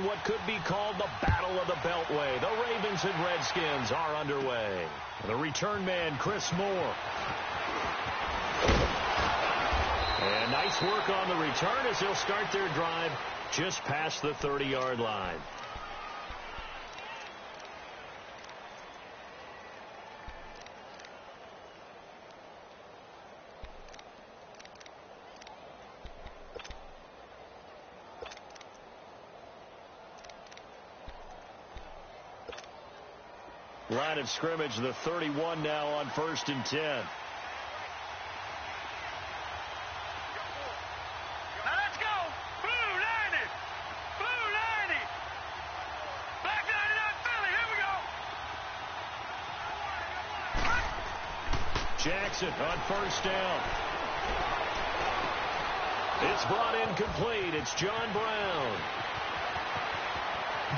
in what could be called the Battle of the Beltway. The Ravens and Redskins are underway. The return man, Chris Moore. And nice work on the return as they'll start their drive just past the 30-yard line. Line of scrimmage, the 31 now on 1st and 10. Now let's go. Blue 90. Blue 90. Black 99 Philly. Here we go. Jackson on 1st down. It's brought in complete. It's John Brown.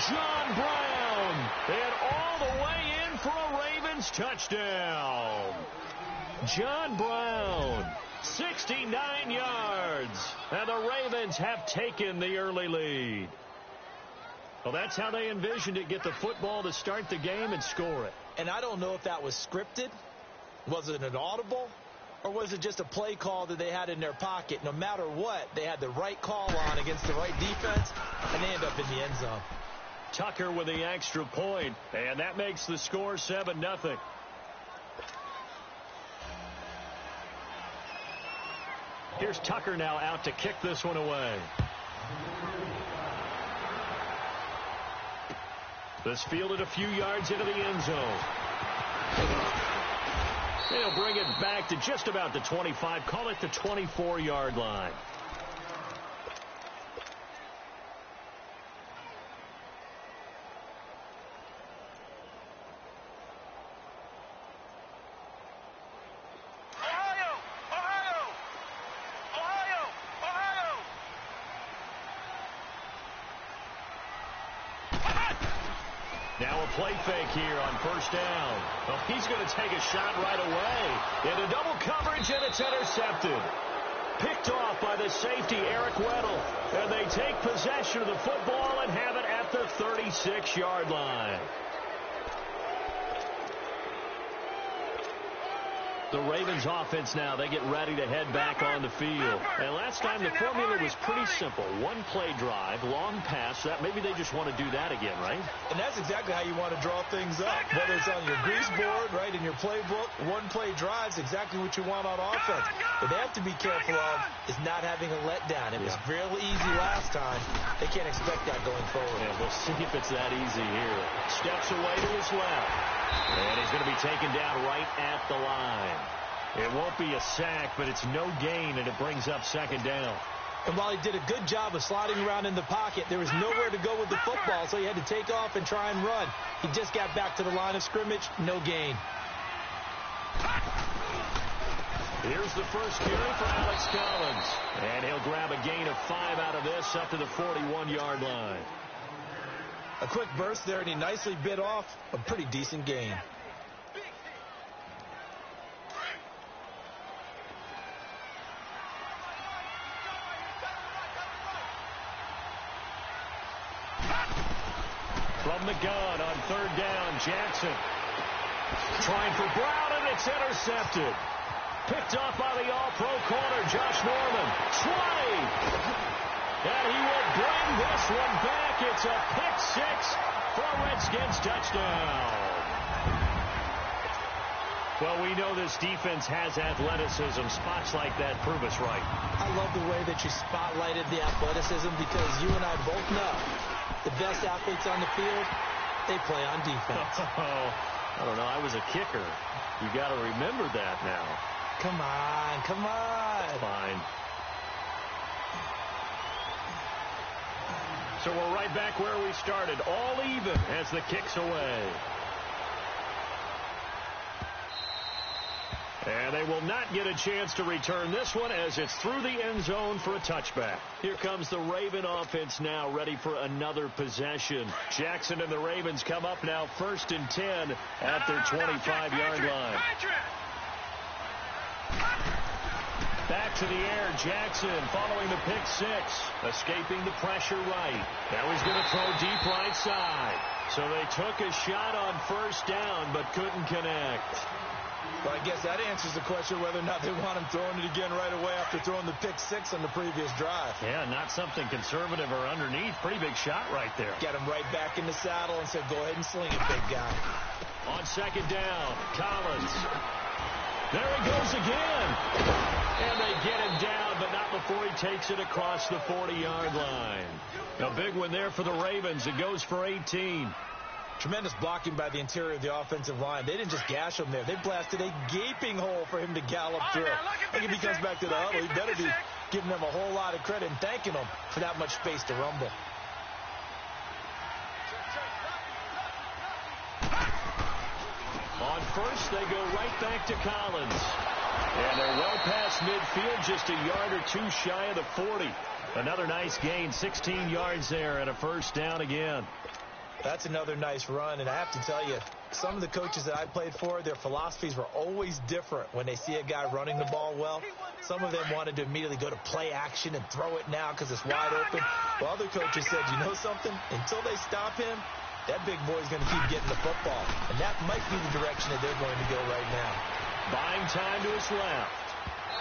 John Brown. And all the way in for a Ravens touchdown. John Brown, 69 yards. And the Ravens have taken the early lead. Well, that's how they envisioned it. Get the football to start the game and score it. And I don't know if that was scripted. Was it an audible? Or was it just a play call that they had in their pocket? No matter what, they had the right call on against the right defense, and they end up in the end zone. Tucker with the extra point, and that makes the score 7-0. Here's Tucker now out to kick this one away. This fielded a few yards into the end zone. They'll bring it back to just about the 25. Call it the 24-yard line. Now a play fake here on 1st down. Well, he's going to take a shot right away. Into double coverage, and it's intercepted. Picked off by the safety, Eric Weddle. And they take possession of the football and have it at the 36-yard line. The Ravens offense now, they get ready to head back on the field. And last time the formula was pretty simple. One play drive, long pass. That maybe they just want to do that again, right? And that's exactly how you want to draw things up. Whether it's on your grease board, right, in your playbook, one play drive's exactly what you want on offense. What they have to be careful of is not having a letdown. It was real easy last time. They can't expect that going forward. Yeah, we'll see if it's that easy here. Steps away to his left. And he's going to be taken down right at the line. It won't be a sack, but it's no gain, and it brings up 2nd down. And while he did a good job of sliding around in the pocket, there was nowhere to go with the football, so he had to take off and try and run. He just got back to the line of scrimmage, no gain. Here's the first carry for Alex Collins. And he'll grab a gain of 5 out of this up to the 41-yard line. A quick burst there, and he nicely bit off a pretty decent gain. From the gun on 3rd down, Jackson. Trying for Brown, and it's intercepted. Picked off by the all-pro corner, Josh Norman. Slay! And he will bring this one back. It's a pick 6 for a Redskins touchdown. Well, we know this defense has athleticism. Spots like that prove us right. I love the way that you spotlighted the athleticism because you and I both know the best athletes on the field, they play on defense. I don't know. I was a kicker. You got to remember that now. Come on, come on. Fine. So we're right back where we started. All even as the kick's away. And they will not get a chance to return this one as it's through the end zone for a touchback. Here comes the Raven offense now ready for another possession. Jackson and the Ravens come up now 1st and 10 at their 25-yard line. Back to the air, Jackson following the pick six. Escaping the pressure right. Now he's going to throw deep right side. So they took a shot on first down, but couldn't connect. Well, I guess that answers the question whether or not they want him throwing it again right away after throwing the pick six on the previous drive. Yeah, not something conservative or underneath. Pretty big shot right there. Get him right back in the saddle and said, go ahead and sling it, big guy. On second down, Collins. There he goes again. And they get him down, but not before he takes it across the 40-yard line. A big one there for the Ravens. It goes for 18. Tremendous blocking by the interior of the offensive line. They didn't just gash him there. They blasted a gaping hole for him to gallop through. I think if he comes back to the huddle, he better be giving them a whole lot of credit and thanking them for that much space to rumble. On first, they go right back to Collins. And they're well past midfield, just a yard or two shy of the 40. Another nice gain, 16 yards there and a first down again. That's another nice run, and I have to tell you, some of the coaches that I played for, their philosophies were always different when they see a guy running the ball well. Some of them wanted to immediately go to play action and throw it now because it's wide open. Well, other coaches said, you know something? Until they stop him, that big boy's going to keep getting the football. And that might be the direction that they're going to go right now. Buying time to his left.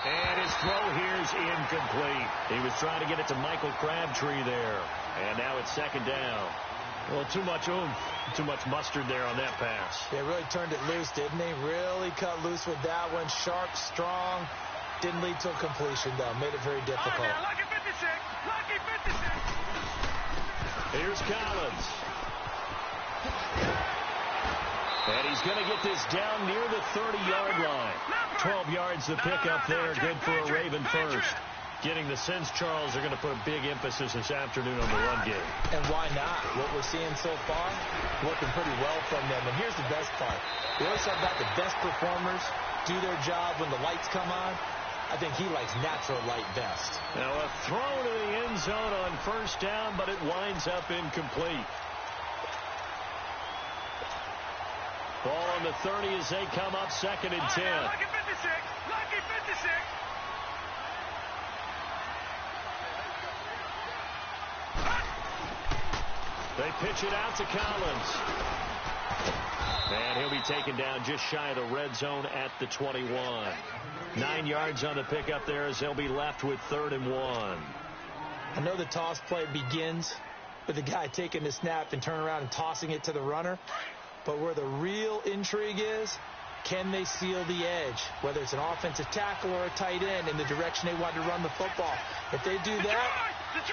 And his throw here is incomplete. He was trying to get it to Michael Crabtree there. And now it's second down. Well, too much oomph, too much mustard there on that pass. They really turned it loose, didn't they? Really cut loose with that one. Sharp, strong. Didn't lead to a completion, though. Made it very difficult. Lucky 56. Lucky 56. Here's Collins. And he's going to get this down near the 30-yard line. 12 yards to pick up there. Good for a Raven first. Getting the sense, Charles, they're going to put a big emphasis this afternoon on the run game. And why not? What we're seeing so far, working pretty well from them. And here's the best part. We always talk about the best performers do their job when the lights come on. I think he likes natural light best. Now a throw to the end zone on first down, but it winds up incomplete. Ball on the 30 as they come up second and 10. Lucky 56. Lucky 56. They pitch it out to Collins. And he'll be taken down just shy of the red zone at the 21. 9 yards on the pickup there as they'll be left with 3rd and 1. I know the toss play begins with the guy taking the snap and turning around and tossing it to the runner. But where the real intrigue is, can they seal the edge, whether it's an offensive tackle or a tight end in the direction they want to run the football? If they do that,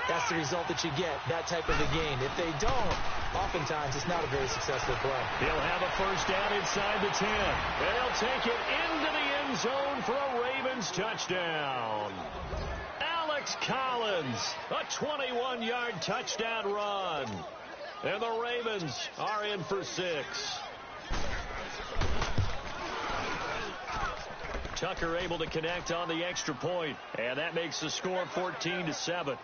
that's the result that you get, that type of a gain. If they don't, oftentimes it's not a very successful play. He'll have a first down inside the 10. And he'll take it into the end zone for a Ravens touchdown. Alex Collins, a 21-yard touchdown run. And the Ravens are in for 6. Tucker able to connect on the extra point, and that makes the score 14-7.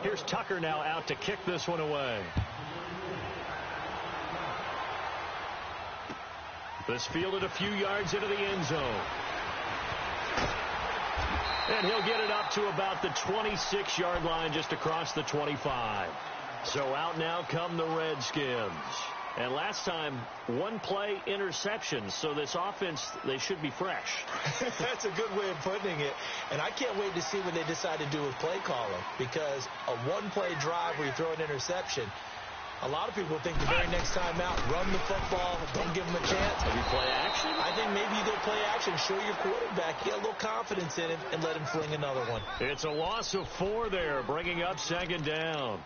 Here's Tucker now out to kick this one away. This fielded a few yards into the end zone. And he'll get it up to about the 26-yard line just across the 25. So out now come the Redskins. And last time, one play interception. So this offense, they should be fresh. That's a good way of putting it. And I can't wait to see what they decide to do with play calling. Because a one-play drive where you throw an interception, a lot of people think the very next time out, run the football, don't give them a chance. Maybe play action? I think maybe you go play action, show your quarterback, get a little confidence in him, and let him fling another one. It's a loss of 4 there, bringing up second down.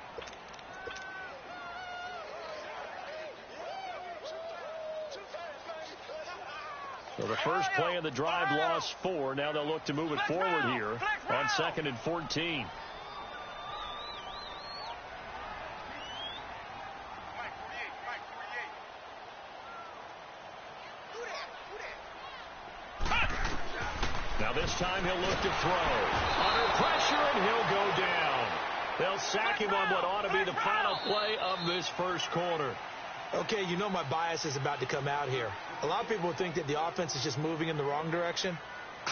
So the first play of the drive lost 4. Now they'll look to move it forward here on 2nd and 14. Now this time he'll look to throw. Under pressure, and he'll go down. They'll sack him on what ought to be the final play of this first quarter. Okay, you know my bias is about to come out here. A lot of people think that the offense is just moving in the wrong direction.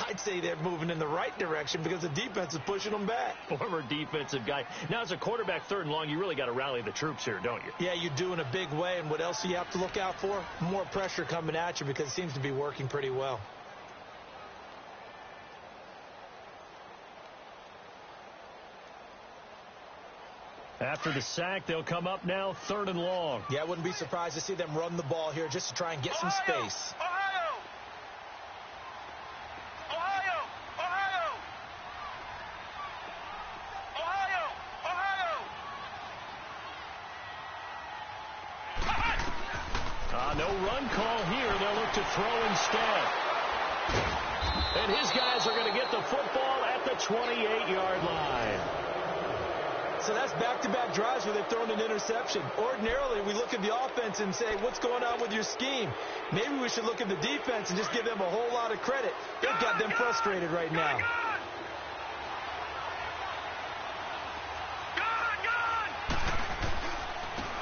I'd say they're moving in the right direction because the defense is pushing them back. Former defensive guy. Now, as a quarterback, 3rd and long, you really got to rally the troops here, don't you? Yeah, you do in a big way. And what else do you have to look out for? More pressure coming at you because it seems to be working pretty well. After the sack, they'll come up now 3rd and long. Yeah, I wouldn't be surprised to see them run the ball here just to try and get some space. No run call here. They'll look to throw instead. And his guys are going to get the football at the 28-yard line. So that's back-to-back drives where they've thrown an interception. Ordinarily, we look at the offense and say, what's going on with your scheme? Maybe we should look at the defense and just give them a whole lot of credit. They've got them frustrated right now.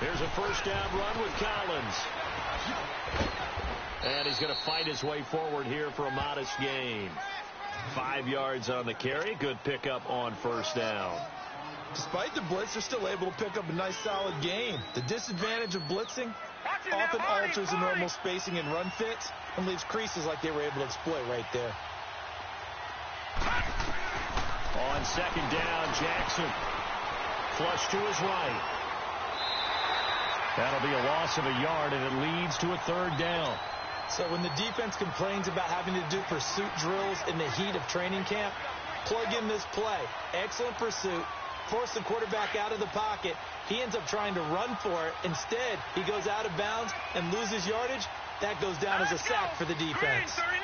Here's a first down run with Collins. And he's going to fight his way forward here for a modest gain. 5 yards on the carry. Good pickup on first down. Despite the blitz, they're still able to pick up a nice, solid gain. The disadvantage of blitzing often alters the normal spacing and run fits and leaves creases like they were able to exploit right there. On 2nd down, Jackson. Flush to his right. That'll be a loss of a yard, and it leads to a 3rd down. So when the defense complains about having to do pursuit drills in the heat of training camp, plug in this play. Excellent pursuit. Force the quarterback out of the pocket. He ends up trying to run for it. Instead, he goes out of bounds and loses yardage. That goes down as a sack for the defense. Green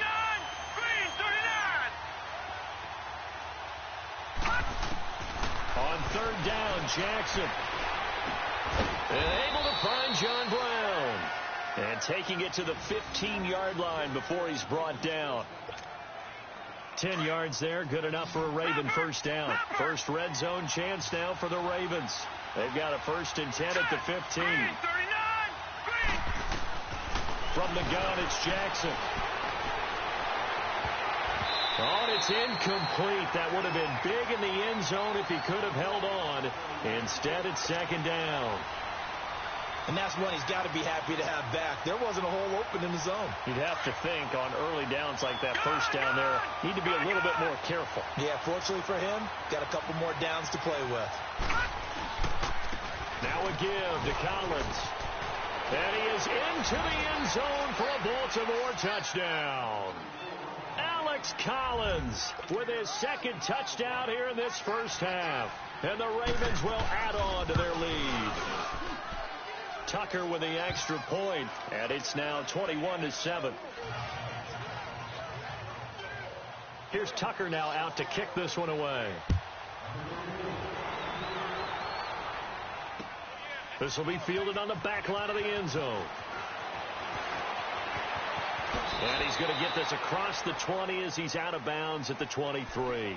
39. On 3rd down, Jackson. And able to find John Brown. And taking it to the 15-yard line before he's brought down. 10 yards there, good enough for a Raven first down. First red zone chance now for the Ravens. They've got a 1st and 10 at the 15. From the gun, it's Jackson. Oh, it's incomplete. That would have been big in the end zone if he could have held on. Instead, it's 2nd down. And that's one he's got to be happy to have back. There wasn't a hole open in the zone. You'd have to think on early downs like that first down there, need to be a little bit more careful. Yeah, fortunately for him, got a couple more downs to play with. Now a give to Collins. And he is into the end zone for a Baltimore touchdown. Alex Collins with his 2nd touchdown here in this first half. And the Ravens will add on to their lead. Tucker with the extra point, and it's now 21-7. Here's Tucker now out to kick this one away. This will be fielded on the back line of the end zone. And he's going to get this across the 20 as he's out of bounds at the 23.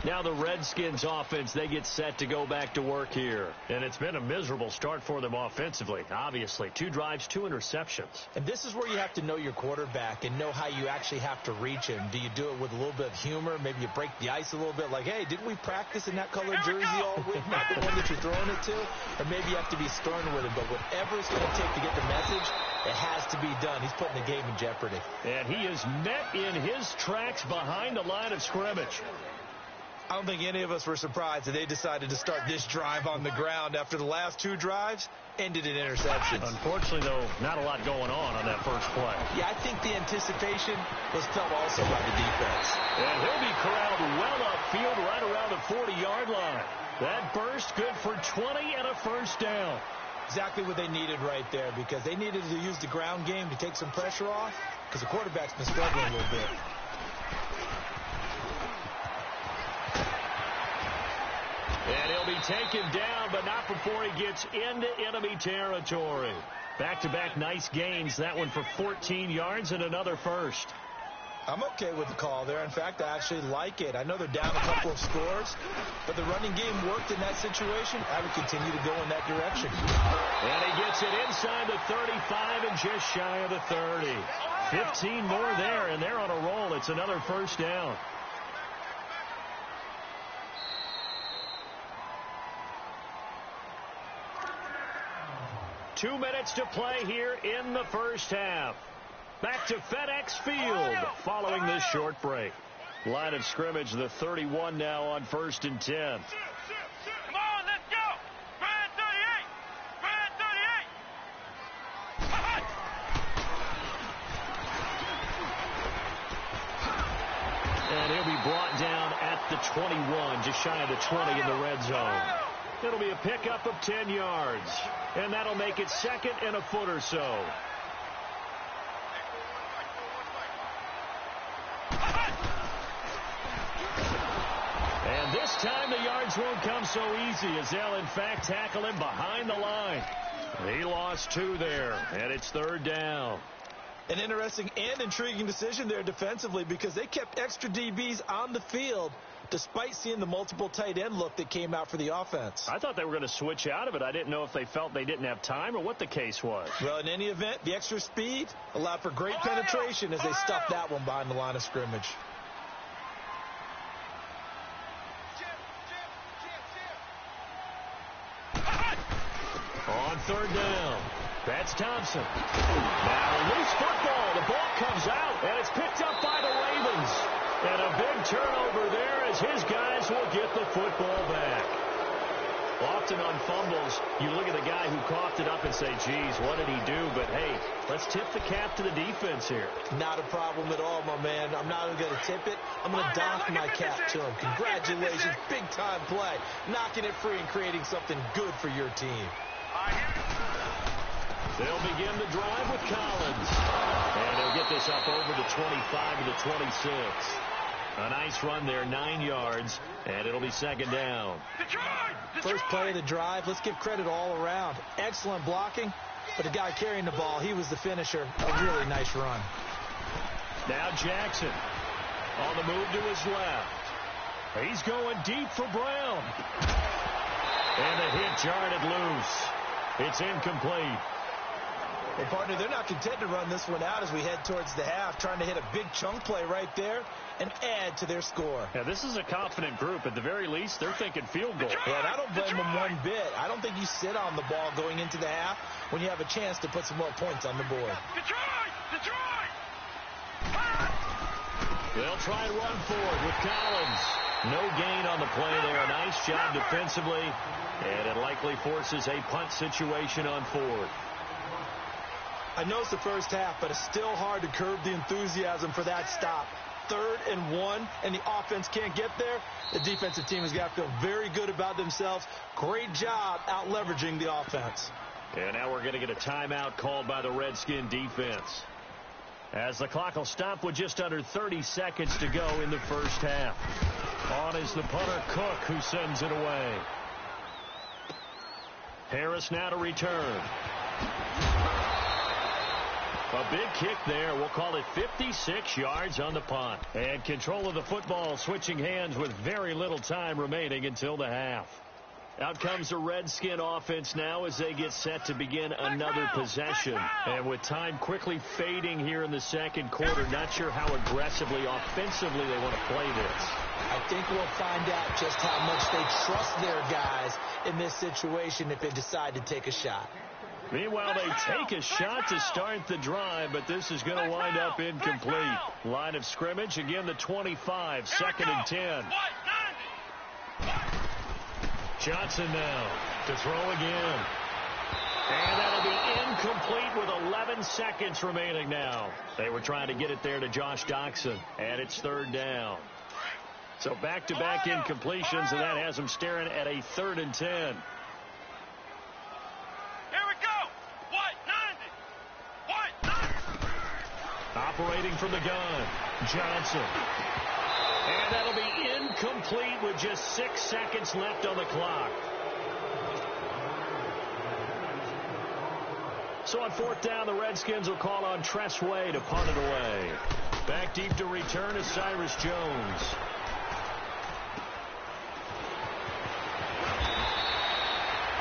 Now the Redskins offense, they get set to go back to work here. And it's been a miserable start for them offensively, obviously. 2 drives, 2 interceptions. And this is where you have to know your quarterback and know how you actually have to reach him. Do you do it with a little bit of humor? Maybe you break the ice a little bit like, hey, didn't we practice in that colored jersey all week? Not the one that you're throwing it to? Or maybe you have to be stern with him. But whatever it's going to take to get the message, it has to be done. He's putting the game in jeopardy. And he is met in his tracks behind the line of scrimmage. I don't think any of us were surprised that they decided to start this drive on the ground after the last 2 drives ended in interceptions. Unfortunately, though, not a lot going on that first play. Yeah, I think the anticipation was felt also by the defense. And he'll be corralled well upfield right around the 40-yard line. That burst good for 20 and a first down. Exactly what they needed right there, because they needed to use the ground game to take some pressure off, because the quarterback's been struggling a little bit. And he'll be taken down, but not before he gets into enemy territory. Back-to-back nice gains. That one for 14 yards and another first. I'm okay with the call there. In fact, I actually like it. I know they're down a couple of scores, but the running game worked in that situation. I would continue to go in that direction. And he gets it inside the 35 and just shy of the 30. 15 more there, and they're on a roll. It's another first down. Two minutes to play here in the first half. Back to FedEx Field following this short break. Line of scrimmage, the 31 now on 1st and 10. Come on, let's go. Brad 38. Brad 38. And he'll be brought down at the 21, just shy of the 20 in the red zone. It'll be a pickup of 10 yards. And that'll make it 2nd and a foot or so. And this time the yards won't come so easy as they'll in fact tackle him behind the line. He lost 2 there, and it's 3rd down. An interesting and intriguing decision there defensively because they kept extra DBs on the field despite seeing the multiple tight end look that came out for the offense. I thought they were going to switch out of it. I didn't know if they felt they didn't have time or what the case was. Well, in any event, the extra speed allowed for great penetration as they stuffed that one behind the line of scrimmage. On 3rd down, that's Thompson. Now loose football. The ball comes out, and it's picked up by the Ravens. And a big turnover there as his guys will get the football back. Often on fumbles, you look at the guy who coughed it up and say, geez, what did he do? But, hey, let's tip the cap to the defense here. Not a problem at all, my man. I'm not even going to tip it. I'm going to doff my cap to him. Congratulations, big-time play. Knocking it free and creating something good for your team. They'll begin the drive with Collins. And they'll get this up over the 25 to the 26. A nice run there, 9 yards, and it'll be 2nd down. First play of the drive, let's give credit all around. Excellent blocking, but the guy carrying the ball, he was the finisher. A really nice run. Now Jackson on the move to his left. He's going deep for Brown. And the hit jarred it loose. It's incomplete. Well, partner, they're not content to run this one out as we head towards the half, trying to hit a big chunk play right there and add to their score. Yeah, this is a confident group. At the very least, they're thinking field goal. Yeah, and I don't blame them one bit. I don't think you sit on the ball going into the half when you have a chance to put some more points on the board. They'll try and run forward with Collins. No gain on the play there. A nice job defensively, and it likely forces a punt situation on 4th. I know it's the first half, but it's still hard to curb the enthusiasm for that stop. 3rd and 1, and the offense can't get there. The defensive team has got to feel very good about themselves. Great job out leveraging the offense. And now we're going to get a timeout called by the Redskin defense, as the clock will stop with just under 30 seconds to go in the first half. On is the punter, Cook, who sends it away. Harris now to return. A big kick there. We'll call it 56 yards on the punt. And control of the football switching hands with very little time remaining until the half. Out comes the Redskin offense now as they get set to begin another possession. And with time quickly fading here in the second quarter, not sure how aggressively, offensively they want to play this. I think we'll find out just how much they trust their guys in this situation if they decide to take a shot. Meanwhile, they take a shot to start the drive, but this is going to wind up incomplete. Line of scrimmage, again the 25, 2nd and 10. Johnson now to throw again. And that'll be incomplete with 11 seconds remaining now. They were trying to get it there to Josh Doxson, and it's 3rd down. So back-to-back incompletions, and that has them staring at a 3rd and 10. Operating from the gun, Johnson. And that'll be incomplete with just 6 seconds left on the clock. So on fourth down, the Redskins will call on Tress Way to punt it away. Back deep to return is Cyrus Jones.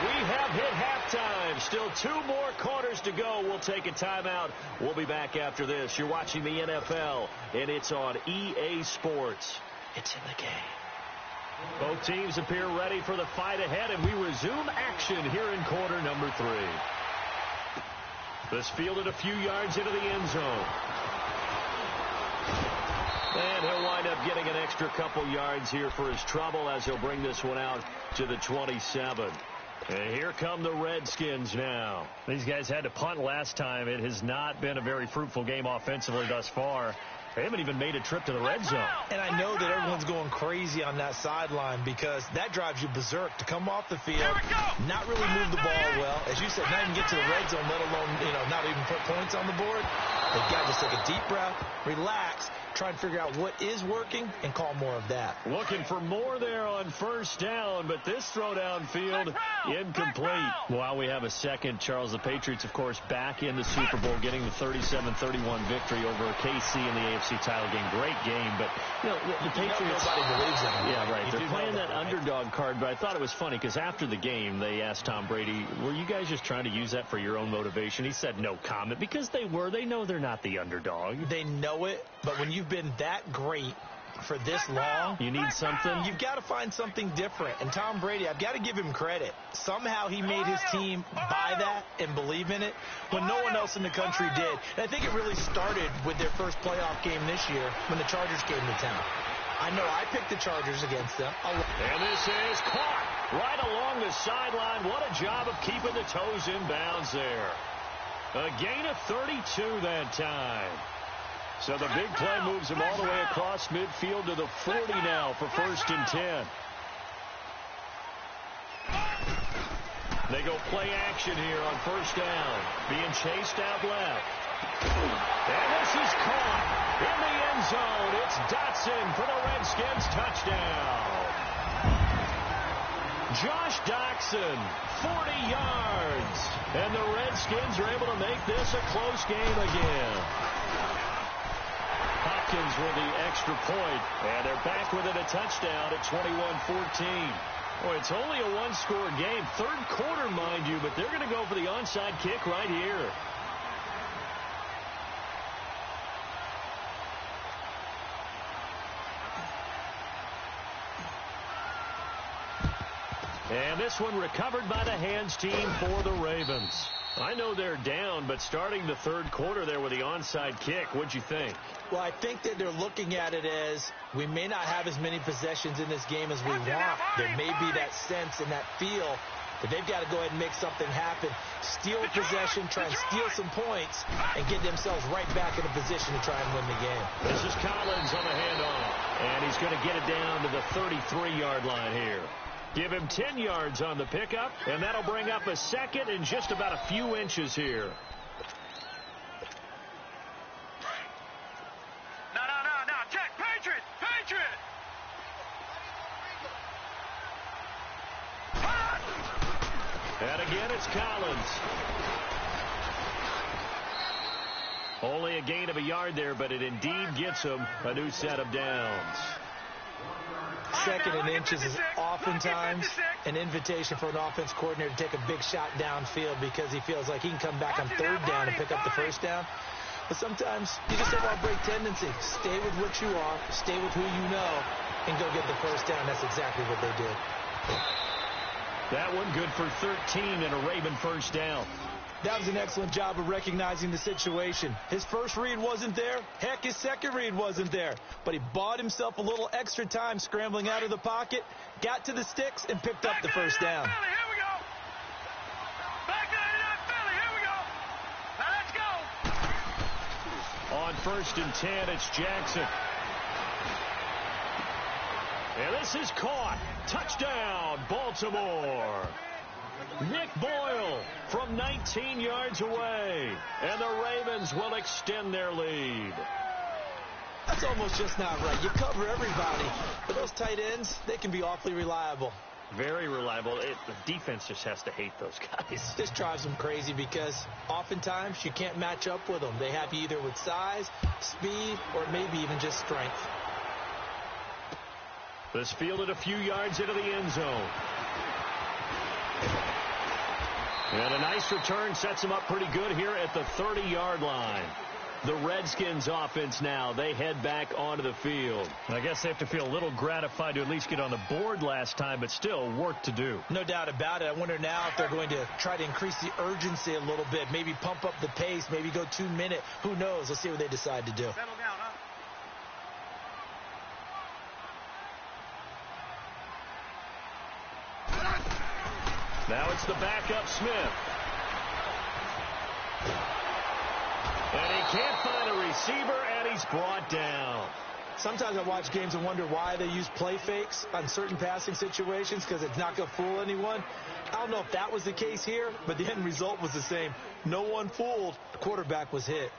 We have hit halftime. Still 2 more quarters to go. We'll take a timeout. We'll be back after this. You're watching the NFL, and it's on EA Sports. It's in the game. Both teams appear ready for the fight ahead, and we resume action here in quarter number 3. This fielded a few yards into the end zone. And he'll wind up getting an extra couple yards here for his trouble as he'll bring this one out to the 27. And here come the Redskins now. These guys had to punt last time. It has not been a very fruitful game offensively thus far. They haven't even made a trip to the red zone. And I know that everyone's going crazy on that sideline because that drives you berserk to come off the field, not really move the ball well. As you said, not even get to the red zone, let alone, not even put points on the board. They've got to just take a deep breath, relax, try and figure out what is working, and call more of that. Looking for more there on first down, but this throw downfield incomplete. While we have a second, Charles, the Patriots, of course, back in the Super Bowl, getting the 37-31 victory over KC in the AFC title game. Great game, but the Patriots. Nobody believes in them. Yeah, right. They're playing that underdog card, but I thought it was funny because after the game, they asked Tom Brady, were you guys just trying to use that for your own motivation? He said no comment because they were. They know they're not the underdog. They know it, but when you've been that great for this long, you need something. You've got to find something different. And Tom Brady, I've got to give him credit. Somehow he made his team buy that and believe in it when no one else in the country did. And I think it really started with their first playoff game this year when the Chargers came to town. I know I picked the Chargers against them. And this is caught right along the sideline. What a job of keeping the toes in bounds there. A gain of 32 that time. So the big play moves him all the way across midfield to the 40 now for 1st and 10. They go play action here on 1st down. Being chased out left. And this is caught in the end zone. It's Dotson for the Redskins touchdown. Josh Doctson, 40 yards. And the Redskins are able to make this a close game again. Hopkins with the extra point, and they're back within a touchdown at 21-14. Boy, it's only a one-score game. 3rd quarter, mind you, but they're going to go for the onside kick right here. And this one recovered by the hands team for the Ravens. I know they're down, but starting the 3rd quarter there with the onside kick, what'd you think? Well, I think that they're looking at it as we may not have as many possessions in this game as we want. There may be that sense and that feel that they've got to go ahead and make something happen. Steal a possession, try and steal some points, and get themselves right back in a position to try and win the game. This is Collins on the handoff, and he's going to get it down to the 33-yard line here. Give him 10 yards on the pickup, and that'll bring up a 2nd and just about a few inches here. No. Check. Patriot. And again, it's Collins. Only a gain of a yard there, but it indeed gets him a new set of downs. 2nd and inches is oftentimes an invitation for an offense coordinator to take a big shot downfield because he feels like he can come back on 3rd down and pick up the 1st down. But sometimes you just have a break tendency. Stay with what you are, stay with who you know, and go get the 1st down. That's exactly what they did. That one good for 13 and a Raven 1st down. That was an excellent job of recognizing the situation. His first read wasn't there. Heck, his second read wasn't there. But he bought himself a little extra time scrambling out of the pocket, got to the sticks, and picked up the 1st down. Here we go. Back 99 Philly. Here we go. Now let's go. On 1st and 10, it's Jackson. And this is caught. Touchdown, Baltimore. Nick Boyle from 19 yards away. And the Ravens will extend their lead. That's almost just not right. You cover everybody. But those tight ends, they can be awfully reliable. Very reliable. The defense just has to hate those guys. This drives them crazy because oftentimes you can't match up with them. They have you either with size, speed, or maybe even just strength. This fielded a few yards into the end zone. And a nice return sets him up pretty good here at the 30-yard line. The Redskins offense now, they head back onto the field. I guess they have to feel a little gratified to at least get on the board last time, but still work to do. No doubt about it. I wonder now if they're going to try to increase the urgency a little bit, maybe pump up the pace, maybe go 2 minute. Who knows? Let's see what they decide to do. Settle down, huh? Now it's the backup Smith. And he can't find a receiver, and he's brought down. Sometimes I watch games and wonder why they use play fakes on certain passing situations because it's not going to fool anyone. I don't know if that was the case here, but the end result was the same. No one fooled. The quarterback was hit.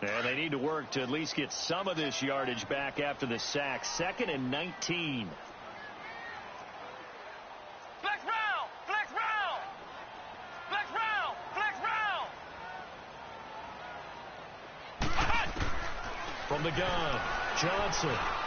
And they need to work to at least get some of this yardage back after the sack. 2nd and 19. Flex round! Flex round! Flex round! Flex round! From the gun, Johnson.